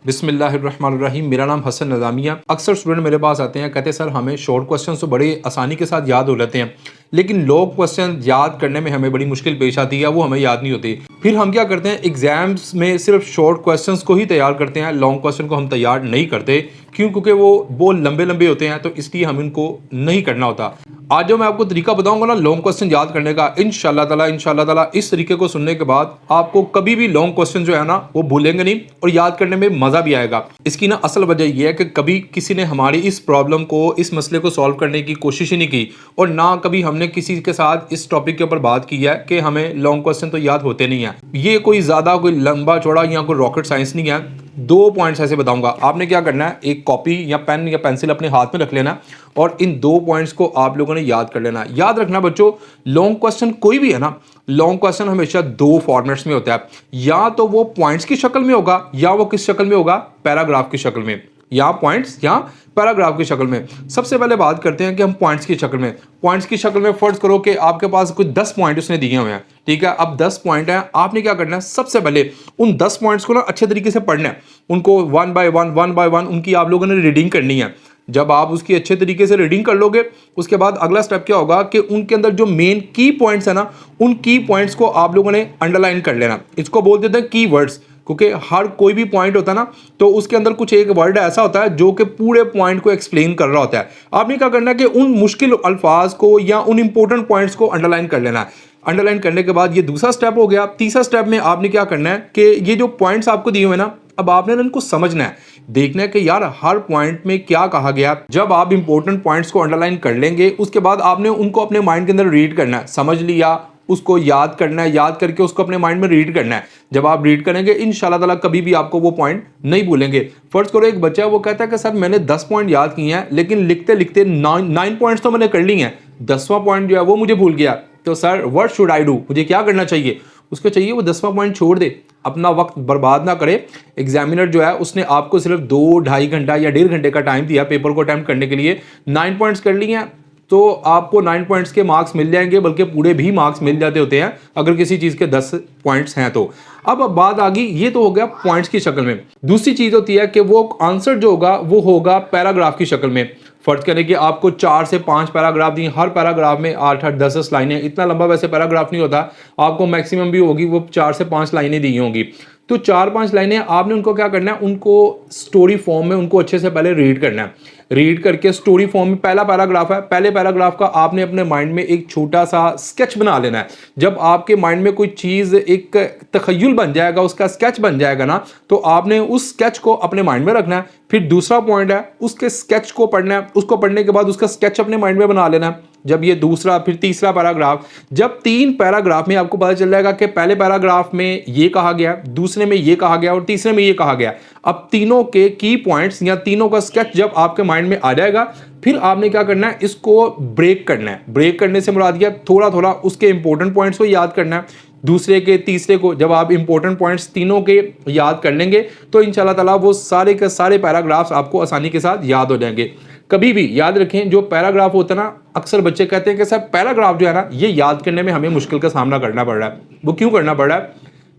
बिस्मिल्लाहिर्रहमानिर्रहीम। मेरा नाम हसन नज़ामिया। अक्सर स्टूडेंट मेरे पास आते हैं, कहते हैं सर हमें शॉर्ट क्वेश्चन तो बड़े आसानी के साथ याद हो लेते हैं, लेकिन लॉन्ग क्वेश्चन याद करने में हमें बड़ी मुश्किल पेश आती है, वो हमें याद नहीं होती। फिर हम क्या करते हैं, एग्जाम्स में सिर्फ शॉर्ट क्वेश्चंस को ही तैयार करते हैं, लॉन्ग क्वेश्चन को हम तैयार नहीं करते। क्यों? क्योंकि वो लंबे लंबे होते हैं, तो इसलिए हम इनको नहीं करना होता। आज जो मैं आपको तरीका बताऊंगा ना लॉन्ग क्वेश्चन याद करने का, इंशाल्लाह ताला इस तरीके को सुनने के बाद आपको कभी भी लॉन्ग क्वेश्चन जो है ना वो भूलेंगे नहीं और याद करने में मजा भी आएगा। इसकी ना असल वजह यह है कि कभी किसी ने हमारी इस प्रॉब्लम को, इस मसले को सॉल्व करने की कोशिश ही नहीं की, और ना कभी हमने किसी के साथ इस टॉपिक के ऊपर बात की है कि हमें लॉन्ग क्वेश्चन तो याद होते नहीं है। ये कोई ज्यादा कोई लंबा चौड़ा या कोई रॉकेट साइंस नहीं है। दो पॉइंट्स ऐसे बताऊंगा, आपने क्या करना है, एक कॉपी या पेन या पेंसिल अपने हाथ में रख लेना और इन दो पॉइंट्स को आप लोगों ने याद कर लेना। याद रखना बच्चों, लॉन्ग क्वेश्चन कोई भी है ना, लॉन्ग क्वेश्चन हमेशा दो फॉर्मेट्स में होता है, या तो वो पॉइंट्स की शक्ल में होगा या वो किस शक्ल में होगा, पैराग्राफ की शक्ल में, या पॉइंट्स या पैराग्राफ की शक्ल में। सबसे पहले बात करते हैं कि हम पॉइंट्स की शक्ल में, पॉइंट्स की शक्ल में फर्ज करो कि आपके पास कुछ 10 पॉइंट उसने दिए हुए हैं, ठीक है। अब 10 पॉइंट हैं, आपने क्या करना है, सबसे पहले उन 10 पॉइंट्स को ना अच्छे तरीके से पढ़ना है, उनको वन बाय वन उनकी आप लोगों ने रीडिंग करनी है। जब आप उसकी अच्छे तरीके से रीडिंग कर लोगे, उसके बाद अगला स्टेप क्या होगा कि उनके अंदर जो मेन की पॉइंट्स है ना, उन की पॉइंट्स को आप लोगों ने अंडरलाइन कर लेना। इसको बोल देते हैं की वर्ड्स, क्योंकि हर कोई भी पॉइंट होता है ना, तो उसके अंदर कुछ एक वर्ड ऐसा होता है जो कि पूरे पॉइंट को एक्सप्लेन कर रहा होता है। आपने क्या करना है कि उन मुश्किल अल्फाज को या उन इंपॉर्टेंट पॉइंट्स को अंडरलाइन कर लेना है। अंडरलाइन करने के बाद ये दूसरा स्टेप हो गया। तीसरा स्टेप में आपने क्या करना है कि ये जो पॉइंट्स आपको दिए हुए ना, अब आपने इनको समझना है, देखना है कि यार हर पॉइंट में क्या कहा गया। जब आप इंपॉर्टेंट पॉइंट्स को अंडरलाइन कर लेंगे, उसके बाद आपने उनको अपने माइंड के अंदर रीड करना है। समझ लिया, उसको याद करना है, याद करके उसको अपने माइंड में रीड करना है। जब आप रीड करेंगे, इंशाल्लाह ताला कभी भी आपको वो पॉइंट नहीं भूलेंगे। फर्ज करो एक बच्चा है, वो कहता है कि सर मैंने 10 पॉइंट याद किए हैं, लेकिन लिखते लिखते 9 पॉइंट्स तो मैंने कर ली हैं, 10वां पॉइंट जो है वो मुझे भूल गया। तो sir what should I do, मुझे क्या करना चाहिए? उसको चाहिए वो 10वां पॉइंट छोड़ दे, अपना वक्त बर्बाद ना करे। एग्जामिनर जो है उसने आपको सिर्फ 2-2.5 घंटा या 1.5 घंटे का टाइम दिया पेपर को अटेम्प्ट करने के लिए, 9 पॉइंट्स कर लिए हैं, तो आपको 9 पॉइंट्स के मार्क्स मिल जाएंगे, बल्कि पूरे भी मार्क्स मिल जाते होते हैं अगर किसी चीज़ के 10 पॉइंट्स हैं तो। अब बात आ गई, ये तो हो गया पॉइंट्स की शक्ल में। दूसरी चीज़ होती है कि वो आंसर जो होगा वो होगा पैराग्राफ की शक्ल में। फर्ज करें कि आपको 4 से 5 पैराग्राफ दिए, हर पैराग्राफ में 8-8 10-10 लाइनें, इतना लंबा वैसे पैराग्राफ नहीं होता, आपको मैक्सिमम भी होगी वो 4 से 5 लाइनें दी होंगी। तो 4-5 लाइनें आपने उनको क्या करना है, उनको स्टोरी फॉर्म में उनको अच्छे से पहले रीड करना है। रीड करके स्टोरी फॉर्म में, पहला पैराग्राफ है, पहले पैराग्राफ का आपने अपने माइंड में एक छोटा सा स्केच बना लेना है। जब आपके माइंड में कोई चीज़ एक तखय्युल बन जाएगा, उसका स्केच बन जाएगा ना, तो आपने उस स्केच को अपने माइंड में रखना है। फिर दूसरा पॉइंट है, उसके स्केच को पढ़ना है, उसको पढ़ने के बाद उसका स्केच अपने माइंड में बना लेना है। जब ये दूसरा, फिर तीसरा पैराग्राफ, जब 3 पैराग्राफ में आपको पता चल जाएगा कि पहले पैराग्राफ में ये कहा गया, दूसरे में ये कहा गया और तीसरे में ये कहा गया, अब तीनों के की पॉइंट्स या तीनों का स्केच जब आपके माइंड में आ जाएगा, फिर आपने क्या करना है, इसको ब्रेक करना है। ब्रेक करने से मुराद क्या, थोड़ा थोड़ा उसके इंपॉर्टेंट पॉइंट्स को याद करना है। दूसरे के तीसरे को जब आप इंपॉर्टेंट पॉइंट्स तीनों के याद कर लेंगे, तो इंशाल्लाह ताला वो सारे के सारे पैराग्राफ्स आपको आसानी के साथ याद हो जाएंगे। कभी भी याद रखें, जो पैराग्राफ होता है ना, अक्सर बच्चे कहते हैं कि सर पैराग्राफ जो है ना, ये याद करने में हमें मुश्किल का सामना करना पड़ रहा है। वो क्यों करना पड़ रहा है?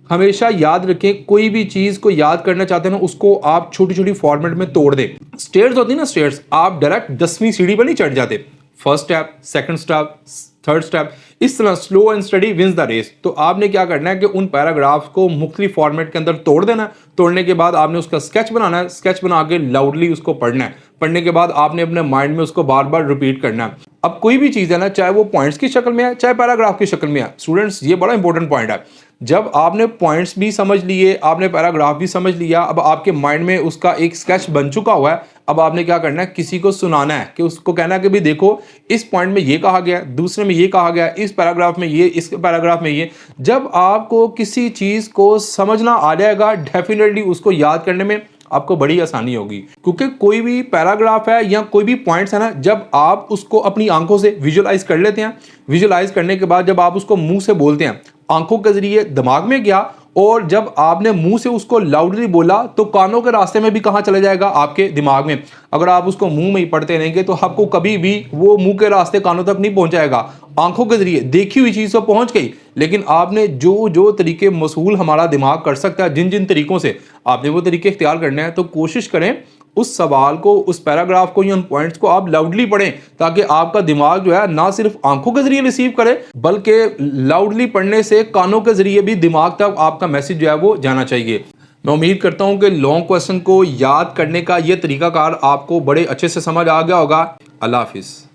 हमेशा याद रखें, कोई भी चीज़ को याद करना चाहते हैं ना, उसको आप छोटी छोटी फॉर्मेट में तोड़ दें। स्टेयर्स होती है ना, स्टेयर्स, आप डायरेक्ट 10वीं सीढ़ी पर नहीं चढ़ जाते। First step, second step, third step, इस तरह slow and study wins the race. तो आपने क्या करना है कि उन पैराग्राफ को मुख्तलिफ फॉर्मेट के अंदर तोड़ देना। तोड़ने के बाद आपने उसका स्केच बनाना है, स्केच बना के लाउडली उसको पढ़ना है। पढ़ने के बाद आपने अपने माइंड में उसको बार बार रिपीट करना है। अब कोई भी चीज़ है ना, चाहे वो पॉइंट्स की शक्ल में है, चाहे पैराग्राफ की शक्ल में है, स्टूडेंट्स ये बड़ा इंपॉर्टेंट पॉइंट है। जब आपने पॉइंट्स भी समझ लिए, आपने पैराग्राफ भी समझ लिया, अब आपके माइंड में उसका एक स्केच बन चुका हुआ है, अब आपने क्या करना है, किसी को सुनाना है, कि उसको कहना है कि भाई देखो इस पॉइंट में ये कहा गया, दूसरे में ये कहा गया, इस पैराग्राफ में ये, इस पैराग्राफ में ये। जब आपको किसी चीज़ को समझना आ जाएगा, डेफिनेटली उसको याद करने में आपको बड़ी आसानी होगी। क्योंकि कोई भी पैराग्राफ है या कोई भी पॉइंट्स है ना, जब आप उसको अपनी आंखों से विजुअलाइज कर लेते हैं, विजुअलाइज करने के बाद जब आप उसको मुंह से बोलते हैं, आंखों के जरिए दिमाग में गया और जब आपने मुंह से उसको लाउडली बोला तो कानों के रास्ते में भी कहाँ चला जाएगा, आपके दिमाग में। अगर आप उसको मुंह में ही पढ़ते रहेंगे तो आपको कभी भी वो मुंह के रास्ते कानों तक नहीं पहुंचाएगा। आंखों के जरिए देखी हुई चीज़ तो पहुंच गई, लेकिन आपने जो जो तरीके मसूल हमारा दिमाग कर सकता है, जिन जिन तरीकों से आपने वो तरीके इख्तियार करने हैं, तो कोशिश करें उस सवाल को, उस पैराग्राफ को या उन पॉइंट्स को आप लाउडली पढ़ें, ताकि आपका दिमाग जो है ना सिर्फ आंखों के जरिए रिसीव करे, बल्कि लाउडली पढ़ने से कानों के जरिए भी दिमाग तक आपका मैसेज जो है वो जाना चाहिए। मैं उम्मीद करता हूं कि लॉन्ग क्वेश्चन को याद करने का ये तरीकाकार आपको बड़े अच्छे से समझ आ गया होगा। अल्लाह हाफिज़।